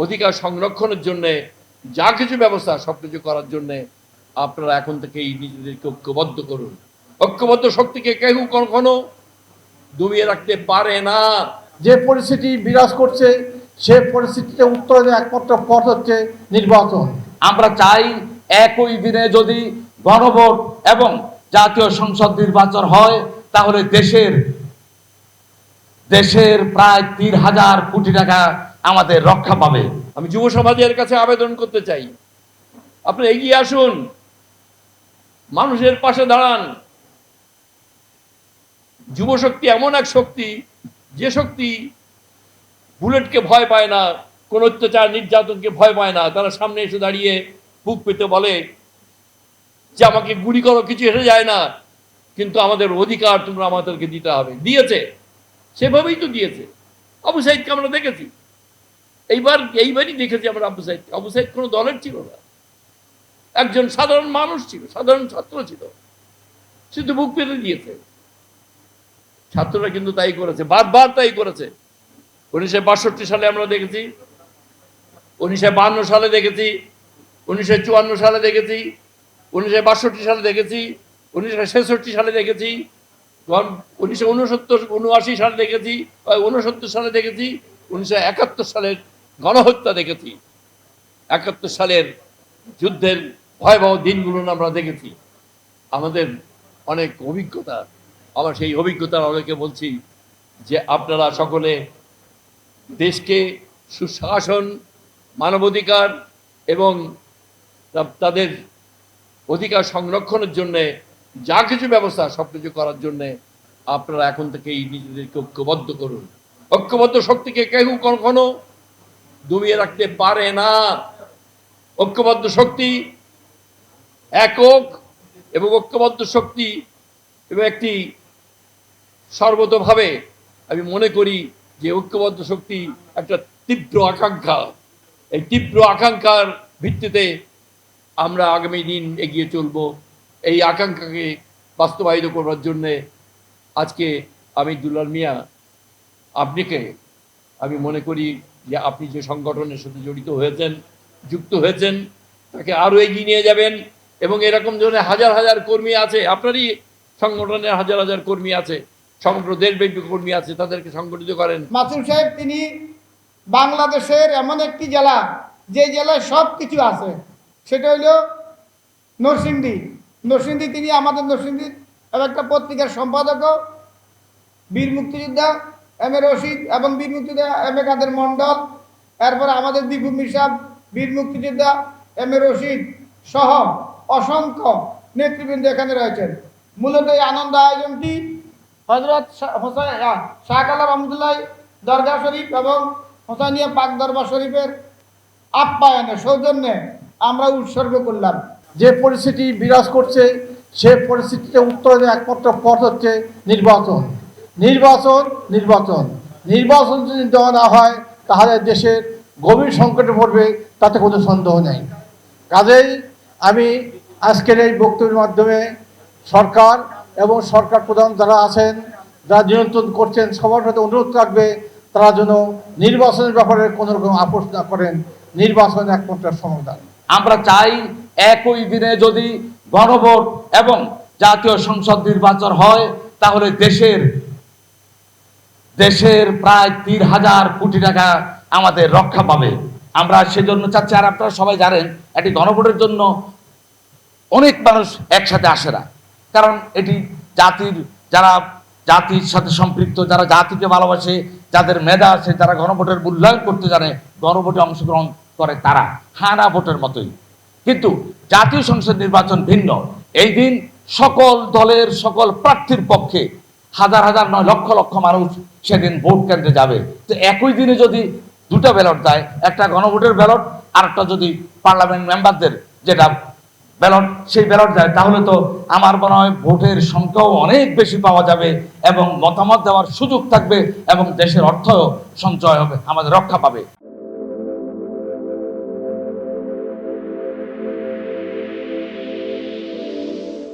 অধিকার সংরক্ষণের জন্য যা কিছু ব্যবস্থা সবকিছু করার জন্য আপনারা এখন থেকেই নিজেদেরকে ঐক্যবদ্ধ করুন। ঐক্যবদ্ধ শক্তিকে কেউ কখনো দমিয়ে রাখতে পারে না। যে পরিস্থিতি বিরাজ করছে সে পরিস্থিতিতে উত্তরণের একমাত্র পথ হচ্ছে নির্বাচন। আমরা চাই একই দিনে যদি গণভোট এবং জাতীয় সংসদ নির্বাচন হয় তাহলে দেশের প্রায় ৩,০০০ কোটি টাকা আমাদের রক্ষা পাবে। আমি যুব সমাজের কাছে আবেদন করতে চাই, আপনারা এগিয়ে আসুন, মানুষের পাশে দাঁড়ান। যুব শক্তি এমন এক শক্তি, যে শক্তি বুলেটকে ভয় পায় না, কোন অত্যাচার নির্যাতনকে ভয় পায় না। তারা সামনে এসে দাঁড়িয়ে বুক পেতে বলে যে আমাকে গুলি করো, কিছু এসে যায় না, কিন্তু আমাদের অধিকার তোমরা আমাদেরকে দিতে হবে। দিয়েছে, সেভাবেই তো দিয়েছে। আবু সাইদকে আমরা দেখেছি, এইবারই দেখেছি আমরা আবু সাইদ কোনো দলের ছিল না, একজন সাধারণ মানুষ ছিল, সাধারণ ছাত্র ছিল, শুধু বুক পেতে দিয়েছে। ছাত্ররা কিন্তু তাই করেছে, বারবার তাই করেছে। 1962 সালে আমরা দেখেছি, 1952 সালে দেখেছি, 1954 সালে দেখেছি, 1962 সালে দেখেছি, 1966 সালে দেখেছি, 1979 সালে দেখেছি, 1969 সালে দেখেছি, 1971 সালের গণহত্যা দেখেছি, 71 সালের যুদ্ধের ভয়াবহ দিনগুলো আমরা দেখেছি। আমাদের অনেক অভিজ্ঞতা, আমার সেই অভিজ্ঞতার অনেকে বলছি যে আপনারা সকলে দেশকে সুশাসন, মানবাধিকার এবং তাদের অধিকার সংরক্ষণের জন্য যা কিছু ব্যবস্থা সবকিছু করার জন্য আপনারা এখন থেকেই নিজেদেরকে ঐক্যবদ্ধ করুন। ঐক্যবদ্ধ শক্তিকে কেউ কখনো দমিয়ে রাখতে পারে না। ঐক্যবদ্ধ শক্তি একক এবং ঐক্যবদ্ধ শক্তি এবং একটি সর্বতোভাবে আমি মনে করি যে ঐক্যবদ্ধ শক্তি একটা তীব্র আকাঙ্ক্ষা। এই তীব্র আকাঙ্ক্ষার ভিত্তিতে আমরা আগামী দিন এগিয়ে চলব। এই আকাঙ্ক্ষাকে বাস্তবায়িত করবার জন্যে আজকে আমি দুলাল মিয়া, আপনাকে আমি মনে করি যে আপনি যে সংগঠনের সাথে জড়িত হয়েছেন, যুক্ত হয়েছেন, তাকে আরও এগিয়ে নিয়ে যাবেন। এবং এরকম ধরনের হাজার হাজার কর্মী আছে, আপনারই সংগঠনের হাজার হাজার কর্মী আছে, সমগ্র দেশব্যাপী কর্মী আছে, তাদেরকে সংগঠিত করেন। মাসুম সাহেব তিনি বাংলাদেশের এমন একটি জেলা, যে জেলায় সব কিছু আছে, সেটা হইল নরসিংদী। তিনি আমাদের নরসিংদীর একটা পত্রিকার সম্পাদকও, বীর মুক্তিযোদ্ধা এম এ রশিদ এবং বীর মুক্তিযোদ্ধা এম এ কাদের মন্ডল, এরপরে আমাদের দীপু মির সাহেব, বীর মুক্তিযোদ্ধা এম এ রশিদ সহ অসংখ্য নেতৃবৃন্দ এখানে রয়েছেন। মূলত এই আনন্দ আয়োজনটি হজরত শাহ কালাম রহমতুল্লাহ দরগা শরীফ এবং হোসাইনিয়া পাক দরবার শরীফের আপ্যায়নে সৌজন্যে আমরা উৎসর্গ করলাম। যে পরিস্থিতি বিরাজ করছে সে পরিস্থিতিতে উত্তরণের একমাত্র পথ হচ্ছে নির্বাচন। নির্বাচন যদি দেওয়া না হয় তাহলে দেশের গভীর সংকটে পড়বে, তাতে কোনো সন্দেহ নেই। কাজেই আমি আজকের এই বক্তব্যের মাধ্যমে সরকার এবং সরকার প্রধান যারা আছেন, যারা নিয়ন্ত্রণ করছেন, সবার সাথে অনুরোধ রাখবে তারা যেন নির্বাচনের ব্যাপারে কোনো রকম আপোষ না করেন। নির্বাচন একমাত্র সমাধান। আমরা চাই একই দিনে যদি গণভোট এবং জাতীয় সংসদ নির্বাচন হয় তাহলে দেশের প্রায় ৩,০০০ কোটি টাকা আমাদের রক্ষা পাবে। আমরা সেজন্য চাচ্ছি। আর আপনারা সবাই জানেন, একটি গণভোটের জন্য অনেক মানুষ একসাথে আসে না, কারণ এটি যারা জাতির সাথে সম্পৃক্ত, যারা জাতিকে ভালোবাসে, যাদের মেধা আছে, যারা গণভোটের মূল্যায়ন করতে জানে, গণভোটে অংশগ্রহণ করে তারা, হানা ভোটের মতোই। কিন্তু জাতীয় সংসদ নির্বাচন ভিন্ন। এই দিন সকল দলের সকল প্রার্থীর পক্ষে হাজার হাজার নয় লক্ষ লক্ষ মানুষ সেদিন ভোট কেন্দ্রে যাবে। তো একই দিনে যদি দুটো ব্যালট দেয়, একটা গণভোটের ব্যালট আর একটা যদি পার্লামেন্ট মেম্বারদের যেটা ব্যালট, সেই ব্যালট দেয়, তাহলে তো আমার মনে হয় ভোটের সংখ্যাও অনেক বেশি পাওয়া যাবে এবং মতামত দেওয়ার সুযোগ থাকবে এবং দেশের অর্থ সঞ্চয় হবে, আমাদের রক্ষা পাবে।